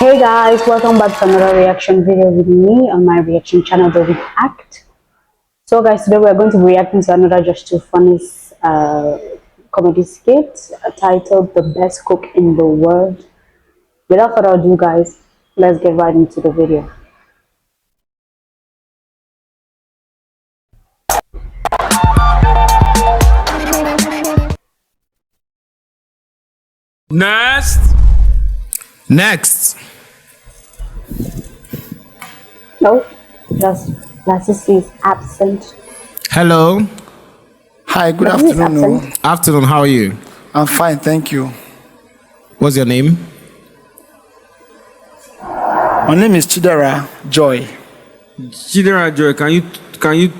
Hey guys, welcome back to another reaction video with me on my reaction channel, The React. So guys, today we are going to be reacting to another Josh2funny's comedy skit titled The Best Cook in the World. Without further ado guys, let's get right into the video. Next. No, Lassie is absent. Hello. Hi, good Lassie is afternoon. absent. Afternoon. How are you? I'm fine, thank you. What's your name? My name is Chidera Joy. Chidera Joy, can you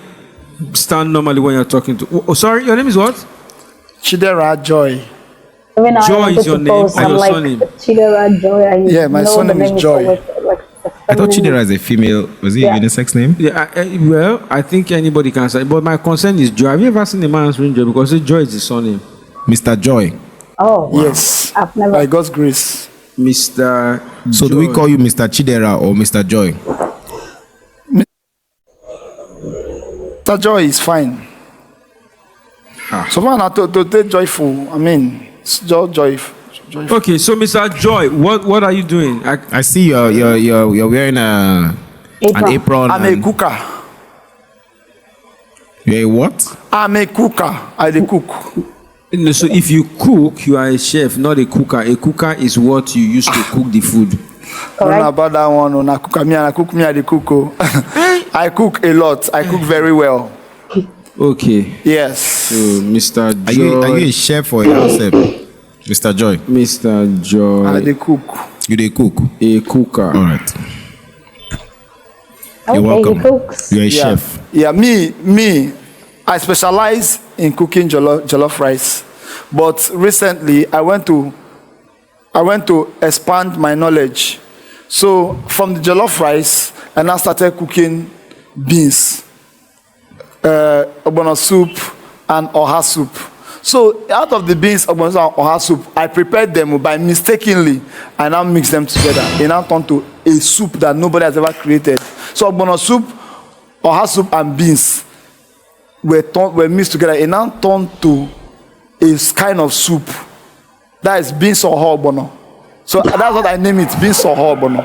stand normally when you're talking to? Oh, sorry, your name is what? Chidera Joy. When I Joy wanted is your to name post, or I'm your like, surname? Chidera Joy. And Yeah, my surname the is name Joy. always, I thought Chidera is a female. Was it a unisex name? Yeah, well, I think anybody can say, but my concern is Joy. Have you ever seen a man answering Joy? Because Joy is his surname. Mr. Joy. Oh, wow. Yes, I've never. by God's grace. Mr. So do we Joy. call you Mr. Chidera or Mr. Joy? Mr. Joy is fine. So man, to take joyful, I mean, it's joyful. Okay, so Mr. Joy, what are you doing? I see you're wearing an apron. I'm a and cooker. You're a what? I'm a cooker. I dey cook. No, so if you cook, you are a chef, not a cooker. A cooker is what you use to cook the food. I don't know about that one. I cook me, I cook me, I dey cook. Oh. I cook a lot. I cook very well. Okay. Yes. So Mr. Are Joy. you a chef or a house help? Mr. Joy. Mr. Joy. I dey cook. You dey cook? A cooker. All right. Okay, You're welcome. he cooks. You're a Yeah. chef. Yeah, me, I specialize in cooking jollof rice. But recently, I went to expand my knowledge. So from the jollof rice, I now started cooking beans, ogbono soup, and oha soup. So out of the beans, ogbono soup, and oha soup, I prepared them by mistakenly. I now mix them together. It now turned to a soup that nobody has ever created. So ogbono soup, oha soup, and beans were mixed together. It now turned to a kind of soup. That is beans or ogbono. So that's what I name it, beans or ogbono.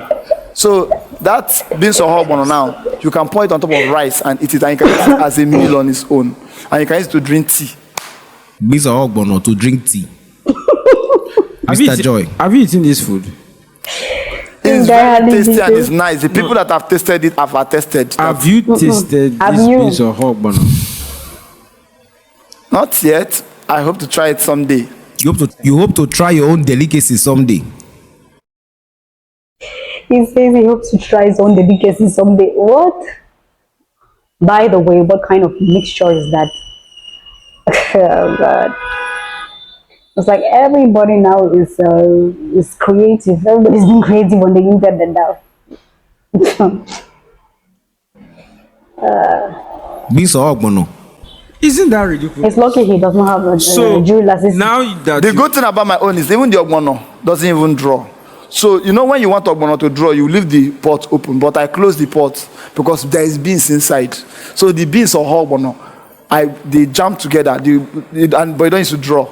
So that beans or ogbono now, you can pour it on top of rice and eat it, and you can eat it as a meal on its own. And you can use it to drink tea. Beans or ogbono to drink tea. Mr. Joy. Have you eaten this food? It's very tasty and it's nice. The people that have tasted it have attested. Have you tasted Have this you? beans or ogbono? Not yet. I hope to try it someday. You hope to try your own delicacy someday. He says he hopes to try his own delicacy someday. What? By the way, what kind of mixture is that? Oh God. It's like everybody now is creative. Everybody's been creative on the internet now. Beans or ogbono. Isn't that ridiculous? It's lucky he does not have a So Nigerian assistant. now that The good thing about my own is even the ogbono doesn't even draw. So you know when you want ogbono to draw, you leave the pot open, but I close the pot because there is beans inside. So the beans or ogbono, they jam together, but you don't need to draw.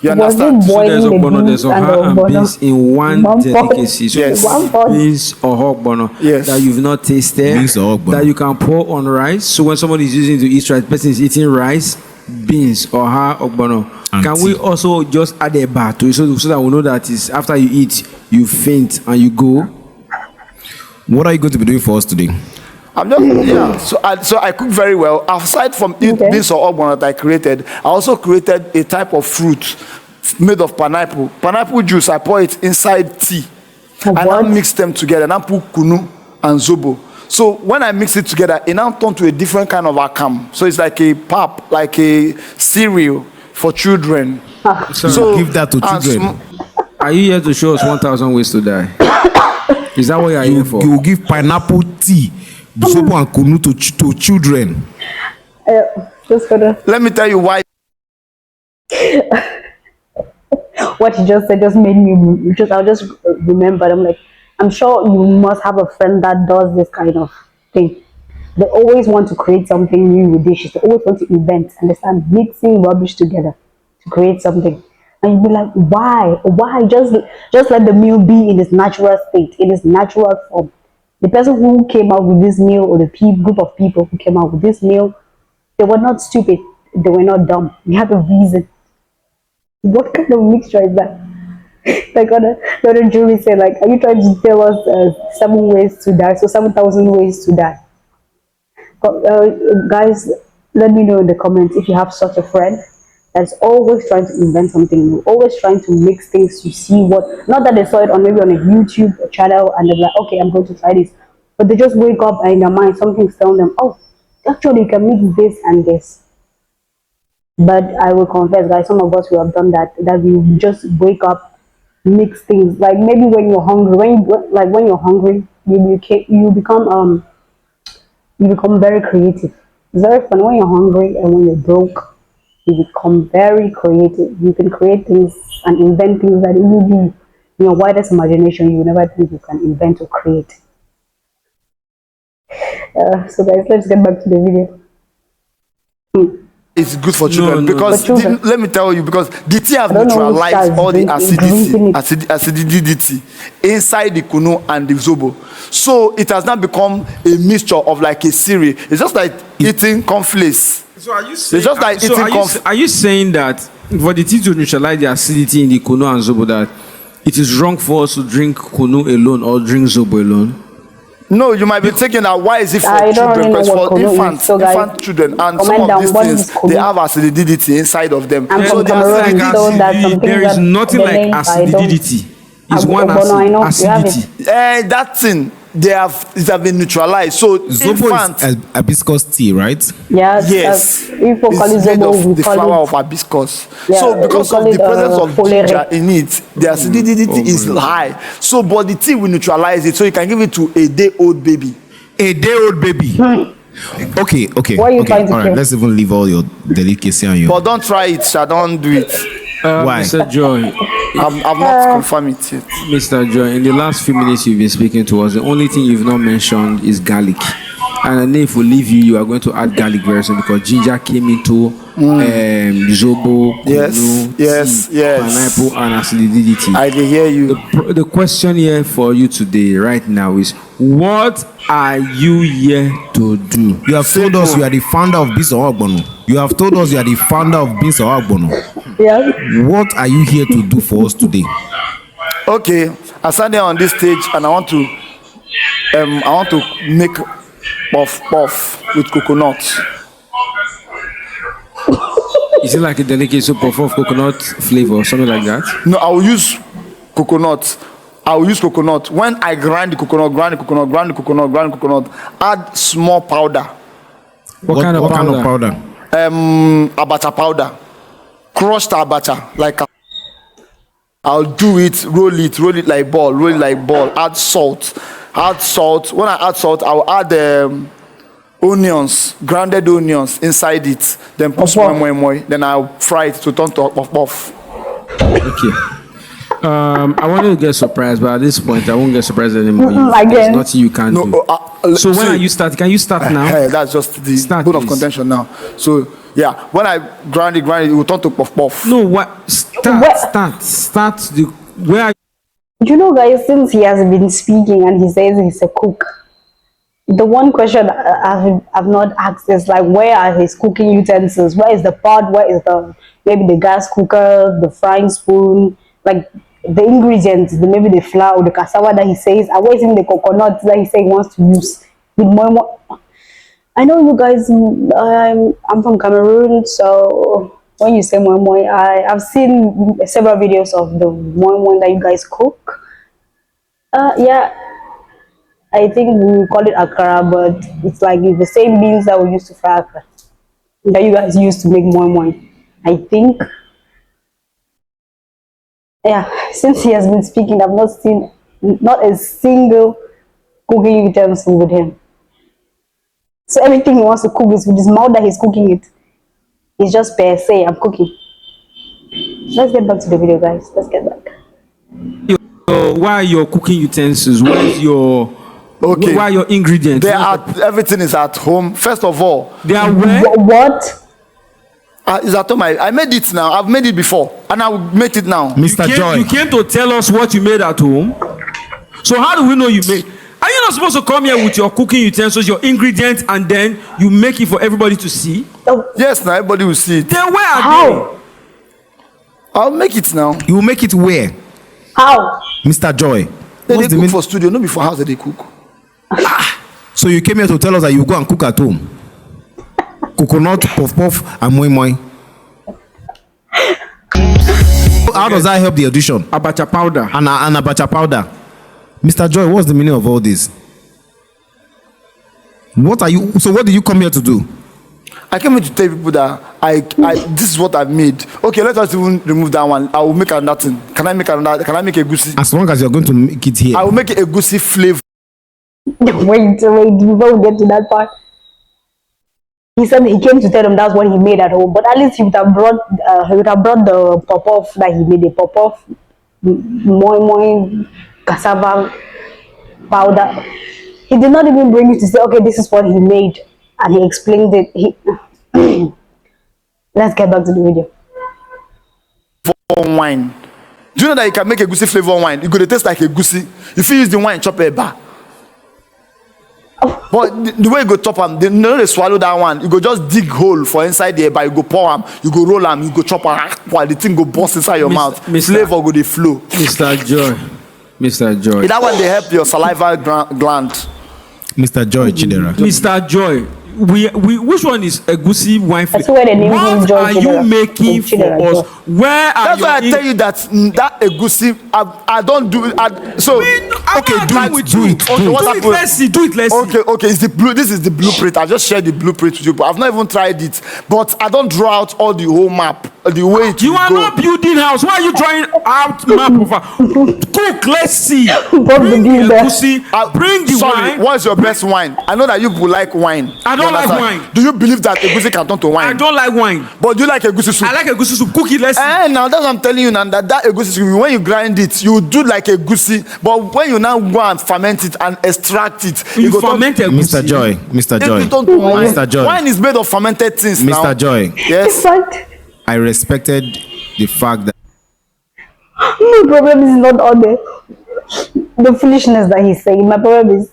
You Was he understand? so there's boiling the ogbono, beans there's and the oha and ogbono? beans in one One pot. delicacy. So Yes. One pot. beans or ogbono Yes. that you've not tasted, Beans or ogbono. that you can pour on rice. So when somebody is using to eat rice, the person is eating rice, beans or ogbono. And Can we tea. also just add a bar to it so that we know that is after you eat, you faint and you go? What are you going to be doing for us today? I'm just So I cook very well. Aside from beans or ogbono that I created, I also created a type of fruit made of pineapple. Pineapple juice. I pour it inside tea. And I What? mix them together. And I put kunu and zobo. So when I mix it together, it now turns to a different kind of akam. So it's like a pap, like a cereal for children. So give that to and children. Are you here to show us 1,000 ways to die? Is that what you are here for? You will give pineapple tea, zobo and kunu to children. Just for the Let me tell you why. what you just said just made me just I just remembered. I'm like, I'm sure you must have a friend that does this kind of thing. They always want to create something new with dishes. They always want to invent and they start mixing rubbish together to create something. And you'd be like, why? Why? Just let the meal be in its natural state, in its natural form. The person who came out with this meal, or the group of people who came out with this meal, they were not stupid. They were not dumb. We have a reason. What kind of mixture is that? Like other jury said, like, are you trying to tell us 7 ways to die? So 7,000 ways to die. But guys, let me know in the comments if you have such a friend that's always trying to invent something new, always trying to mix things to see what. Not that they saw it on maybe on a YouTube channel and they're like, okay, I'm going to try this, but they just wake up and in their mind something's telling them, oh, actually you can mix this and this. But I will confess, guys, some of us who have done that, that we just wake up, mix things. Like maybe when you're hungry, when you're hungry, you become very creative. It's very fun when you're hungry and when you're broke. You become very creative. You can create things and invent things that will be in your widest imagination you never think you can invent or create. So guys, let's get back to the video. It's good for children because For children. let me tell you, because the tea have I don't know who neutralized starts all the drinking acidity inside the kunu and the zobo, so it has now become a mixture of like a cereal. It's just like eating cornflakes. So are you saying? It's just like so eating are you saying that for the tea to neutralize the acidity in the kunu and zobo, that it is wrong for us to drink kunu alone or drink zobo alone? No, you might be thinking that why is it for I don't children? really know Because what for kunu is. infants, So guys, infant children, and comment some of down, these what things, is kunu? they have acidity inside of them. I'm So from they are Cameroon, saying so that's something there is that nothing the like name I don't- acidity. It's one But I know you have acidity. that thing it have been neutralized. So Zobo infant, is hibiscus tea, right? yes, if we call it it's made zobo, of we the call flower it. of hibiscus. Yeah, So we because call of the it, presence of folere. ginger in it, the acidity is high. So but the tea will neutralize it, so you can give it to a day-old baby. A day-old baby. Okay. What are you Okay. trying to All right. kill? Let's even leave all your delicacy on you. But don't try it, sir. Don't do it. Why? Mr. Joy, I've not confirmed it yet. Mr. Joy, in the last few minutes you've been speaking to us, the only thing you've not mentioned is garlic. And then if we leave you, you are going to add garlic very soon, because ginger came into zobo, kunu, Yes, tea, yes. pineapple, and acidity. I can hear you. The question here for you today, right now, is what are you here to do? You have told us you are the founder of Beans or Ogbono. You have told us you are the founder of Beans or Ogbono. Yeah. What are you here to do for us today? Okay, I stand there on this stage and I want to make puff with coconut. Is it like a delicate soup of coconut flavor or something like that? No, I will use coconut. When I grind the coconut, add small powder. What kind of powder? Abacha powder. Crushed abacha. Like I'll do it, roll it like ball. Add salt. When I add salt, I will add onions, grounded onions inside it. Then put moi. Then I'll fry it to turn to puff. Okay. I wanted to get surprised, but at this point, I won't get surprised anymore. Again. There's nothing you can do. So when see, are you start? Can you start now? That's just the Start, bone of please. contention now. So yeah, when I grind it, it will turn to puff. No, what? Start. Where are You know, guys, since he has been speaking and he says he's a cook, the one question I've not asked is like, where are his cooking utensils? Where is the pot? Where is maybe the gas cooker, the frying spoon, like the ingredients, maybe the flour, the cassava that he says, and where's in the coconut that he says he wants to use with more. I know you guys, I'm from Cameroon, so when you say moi, I've seen several videos of the moi that you guys cook. Yeah, I think we call it akara, but it's like the same beans that we used to fry akara that you guys used to make moi. I think. Yeah, since he has been speaking, I've not seen not a single cooking utensil with him. So everything he wants to cook is with his mouth that he's cooking it. It's just per se, I'm cooking. Let's get back to the video, guys. Let's get back. where are your cooking utensils? Where's your Okay. where are your ingredients? Everything is at home. First of all, They are where? What? it's at home. I made it now. I've made it before, and I will make it now. Mr. Joy. You came to tell us what you made at home. So how do we know you made? Are you not supposed to come here with your cooking utensils, your ingredients, and then you make it for everybody to see? Yes, now everybody will see it. Then where are How? I'll make it now. You will make it where? How? Mr. Joy. They What's the cook mean? for studio, not before house that they cook. So you came here to tell us that you go and cook at home? Coconut, puff puff, and moi moi. How does that help the audition? they? Abacha powder. And abacha powder. Mr. Joy, what's the meaning of all this? What are you? So what did you come here to do? I came here to tell people that this is what I've made. Okay, let us even remove that one. I will make another thing. Can I make another? Can I make a goosey? As long as you're going to make it here. I will make a goosey flavor. Wait, before we get to that part. He said he came to tell them that's what he made at home, but at least he would have brought the pop-off that he made, the pop-off, moi, cassava powder. He did not even bring it to say, okay, this is what he made, and he explained it. Let's get back to the video. Wine. Do you know that you can make a goosey flavor wine? It could taste like a goosey. If you use the wine, chop a bar. But the way you go chop them, they swallow that one. You go just dig hole for inside the bar. You go pour them, you go roll them, you go chop them. While the thing go burst inside your mouth, flavor go the flow. Mr. Joy. Mr. Joy. That one they help your saliva gland. Mr. Joy Chidera. Mr. Joy. Which one is egusi wine flavor? That's where the name What is Joy are you Chidera. making for Chidera, us? Where are That's your why I tell you that egusi, I don't do it. do it. Okay, what's Do it, happening? let's see. Do it, let's see. Okay. It's the blue. This is the blueprint. I just shared the blueprint with you, but I've not even tried it. But I don't draw out all the whole map, the way it You will are go. not building house. Why are you drawing out map of a cook? Let's see. Bob Bring the the builder. egusi. Bring the Sorry, wine. what's your best wine? I know that you people like wine. I don't You like understand? wine. Do you believe that egusi can turn to wine? I don't like wine. But do you like egusi soup? I like egusi soup. Cook it. Let's see. Now that's what I'm telling you now. That egusi soup, when you grind it, you do like egusi. But when you now go and ferment it and extract it, You go ferment egusi. Mr. Joy. Mr. It Joy. will turn to wine. Mr. Joy. Wine is made of fermented things now. Mr. Joy. Yes. But I respected the fact that my problem is not on the foolishness that he's saying. My problem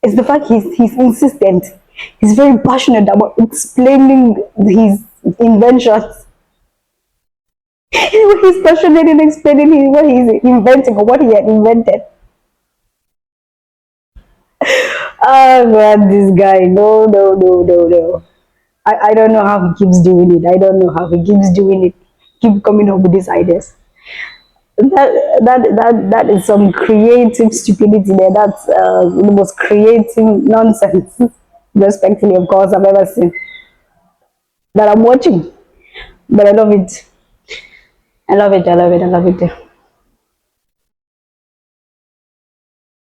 is the fact he's insistent. He's very passionate about explaining his inventions. He's passionate in explaining what he's inventing or what he had invented. Oh man, this guy, no. I don't know how he keeps doing it. Keep coming up with these ideas. That is some creative stupidity there. That's the most creative nonsense, respectfully, of course, I've ever seen. That I'm watching. But I love it. I love it.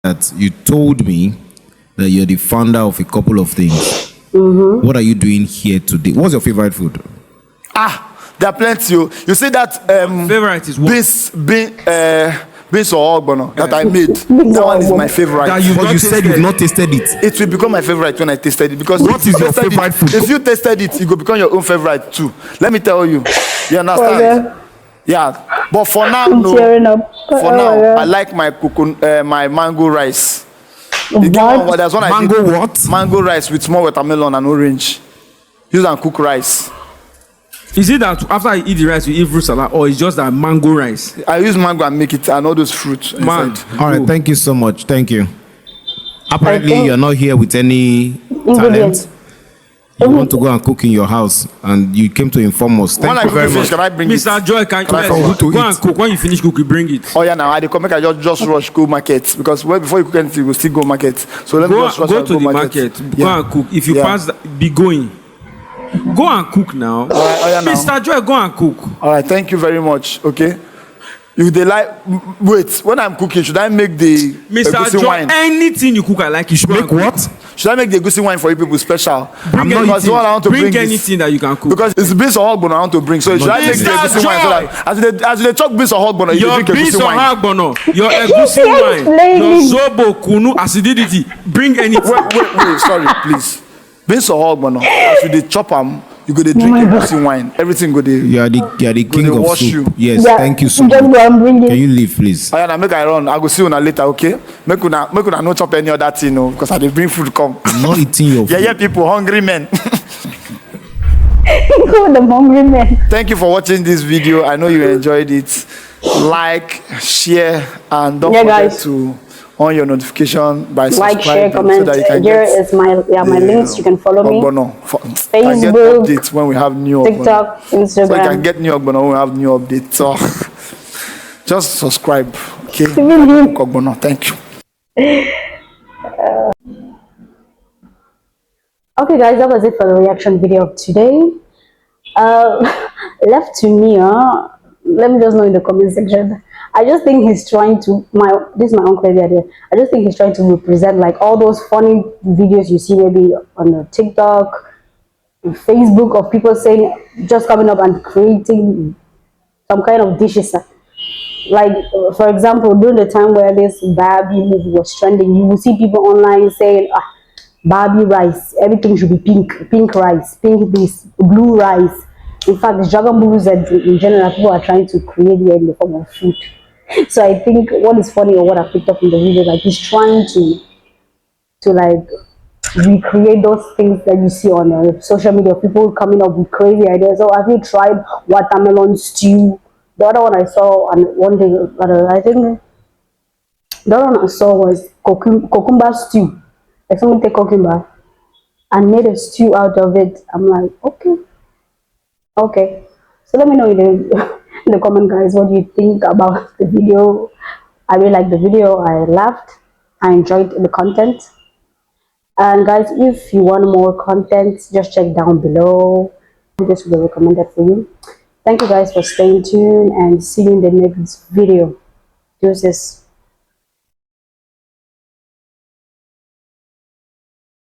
that you told me that you're the founder of a couple of things. What are you doing here today? What's your favorite food? There are plenty. You see that Favorite is what? beans or ogbono that I made. That one is my favorite. That you've But not you said tasted. you've not tasted it. It will become my favorite when I tasted it because What if you is your tasted favorite it, food? If you tasted it, it will become your own favorite too. Let me tell you. You understand? Okay. Yeah. But for now, I'm no. tearing up. For now, I like my my mango rice. What? There's one I Mango did, what? mango rice with small watermelon and orange. Use and cook rice. Is it that after you eat the rice, you eat fruit salad, or it's just that mango rice? I use mango and make it and all those fruits Man, inside. All right, thank you so much. Thank you. Apparently, Okay. you're not here with any Ingredients. talent. You want to go and cook in your house, and you came to inform us. When Thank I you cook very the fish, much. can I bring Mr. it? Joy, can Can I you come to go eat? and cook? When you finish cooking, bring it. Oh yeah, now I come make I just rush go market because before you cook anything, you will still go market. So let me Go, just rush go and to the market. Go Yeah. and cook. If you Yeah. pass, be going. Go and cook now. Alright, oh yeah, now. Mr. Joy, go and cook. All right, thank you very much. Okay. You they like wait, when I'm cooking, should I make the Mr. egusi John, wine? anything you cook, I like. You should Make what? Should I make the egusi wine for you people special? Bring Because anything. the one I want to Bring bring is- anything that you can cook. Because it's beans or hogbono I want to bring. So should I make the Mr. egusi wine so Joy. that as they talk beans or hogbono, you Your drink beans egusi or wine? hagbono, your egusi wine, explaining. your zobo, kunu, acidity. Bring anything. Wait, sorry, please. Beans or hogbono, as they chop them, you go to drink egusi wine. Everything go to. You are the king they of wash soup. you. Yes, Yeah, thank you so just much. go and bring it. Can you leave, please? Ayana, make I run. I go see una later, okay? Make una no chop any other thing, no, because I dey bring food come. I'm not eating your food. Yeah, people, hungry men. The hungry man. Thank you for watching this video. I know you enjoyed it. Like, share, and don't Yeah, forget guys. to on your notification by Like, share, subscribing comment. so that you can Here get is my my links. You can follow me. Ogbono. And get Facebook, updates when we have new Ogbono. TikTok, So you can Instagram. get new Ogbono when we have new updates. So just subscribe. Okay. Really? Ogbono. Thank you. Okay, guys, that was it for the reaction video of today. Left to me, let me just know in the comment section. I just think he's trying to this is my own crazy idea. I just think he's trying to represent like all those funny videos you see maybe on the TikTok, Facebook, of people saying, just coming up and creating some kind of dishes. Like for example, during the time where this Barbie movie was trending, you will see people online saying, Barbie rice, everything should be pink rice, pink this, blue rice. In fact, the Dragon Balls in general, people are trying to create here in the form of food. So I think what is funny or what I picked up in the video, like he's trying to like recreate those things that you see on social media. People coming up with crazy ideas. Oh, have you tried watermelon stew? The other one I saw, and one day, I think the other one I saw was cucumber stew. Like someone take cucumber and made a stew out of it. I'm like, okay. So let me know in the comment, guys, what you think about the video. I really liked the video. I laughed. I enjoyed the content. And guys, if you want more content, just check down below. This will be recommended for you. Thank you guys for staying tuned, and see you in the next video. Deuces.